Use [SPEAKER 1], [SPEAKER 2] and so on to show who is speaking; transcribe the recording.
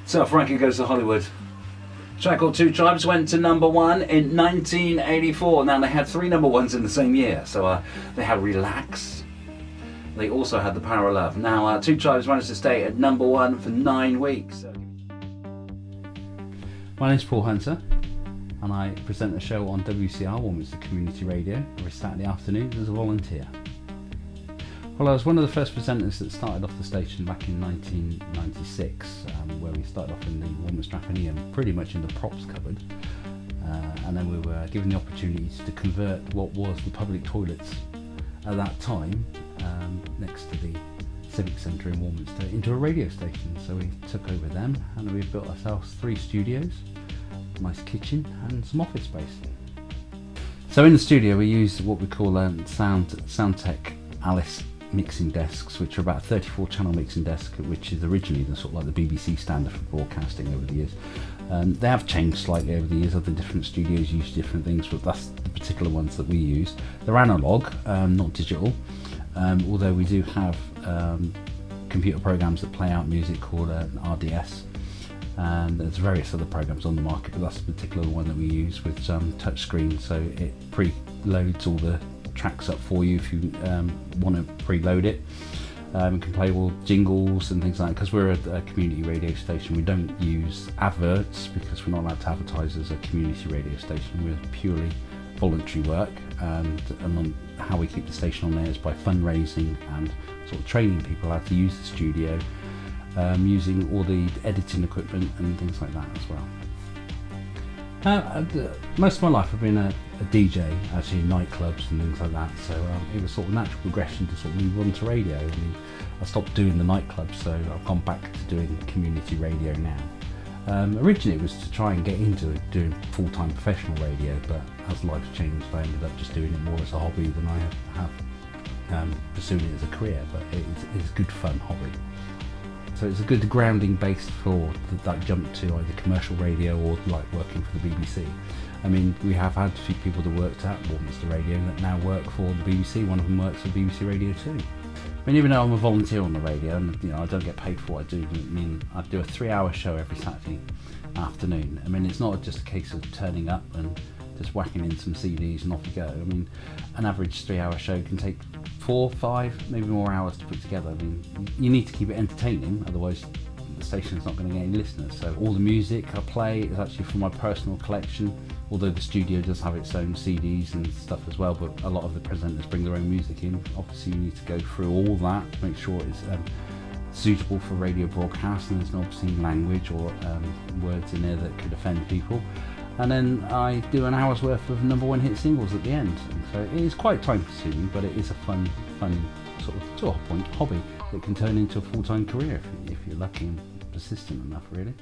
[SPEAKER 1] So Frankie Goes to Hollywood. A track called Two Tribes went to number 1 in 1984. Now they had 3 number 1s in the same year. So they had Relax. They also had The Power of Love. Now Two Tribes managed to stay at number 1 for 9 weeks. My name's Paul Hunter and I present a show on WCR, Warminster Community Radio, every Saturday afternoon as a volunteer. Well, I was one of the first presenters that started off the station back in 1996, where we started off in the Warminster Athenaeum, pretty much in the props cupboard, and then we were given the opportunity to convert what was the public toilets at that time, next to the Civic Centre in Warminster, into a radio station. So we took over them and we built ourselves 3 studios, a nice kitchen and some office space. So in the studio we use what we call Soundtech Alice mixing desks, which are about 34 channel mixing desk, which is originally the sort of like the BBC standard for broadcasting over the years. They have changed slightly over the years. Other different studios use different things, but that's the particular ones that we use. They're analog, not digital, although we do have computer programs that play out music called RDS, and there's various other programs on the market, but that's the particular one that we use with touch screen, so it pre-loads all the tracks up for you if you want to preload it. You can play all jingles and things like that. Because we're a community radio station, we don't use adverts because we're not allowed to advertise as a community radio station. We're purely voluntary work, and how we keep the station on there is by fundraising and sort of training people how to use the studio, using all the editing equipment and things like that as well. Most of my life I've been a DJ, actually in nightclubs and things like that, so it was sort of natural progression to sort of move on to radio. I mean, I stopped doing the nightclubs, so I've gone back to doing community radio now. Originally it was to try and get into doing full-time professional radio, but as life changed I ended up just doing it more as a hobby than I have pursued it as a career, but it's a good fun hobby. So it's a good grounding base for that jump to either commercial radio or like working for the BBC. I mean, we have had a few people that worked at Warminster Radio that now work for the BBC. One of them works for BBC Radio too. I mean, even though I'm a volunteer on the radio and I don't get paid for what I do, I mean, I do a 3-hour show every Saturday afternoon. I mean, it's not just a case of turning up and just whacking in some CDs and off you go. I mean, an average 3-hour show can take 4, 5, maybe more hours to put together. I mean, you need to keep it entertaining, otherwise the station's not going to get any listeners. So all the music I play is actually from my personal collection, although the studio does have its own CDs and stuff as well, but a lot of the presenters bring their own music in. Obviously you need to go through all that to make sure it's suitable for radio broadcast and there's no obscene language or words in there that could offend people. And then I do an hour's worth of number 1 hit singles at the end. So it is quite time consuming, but it is a fun sort of to a point hobby that can turn into a full-time career if you're lucky and persistent enough, really.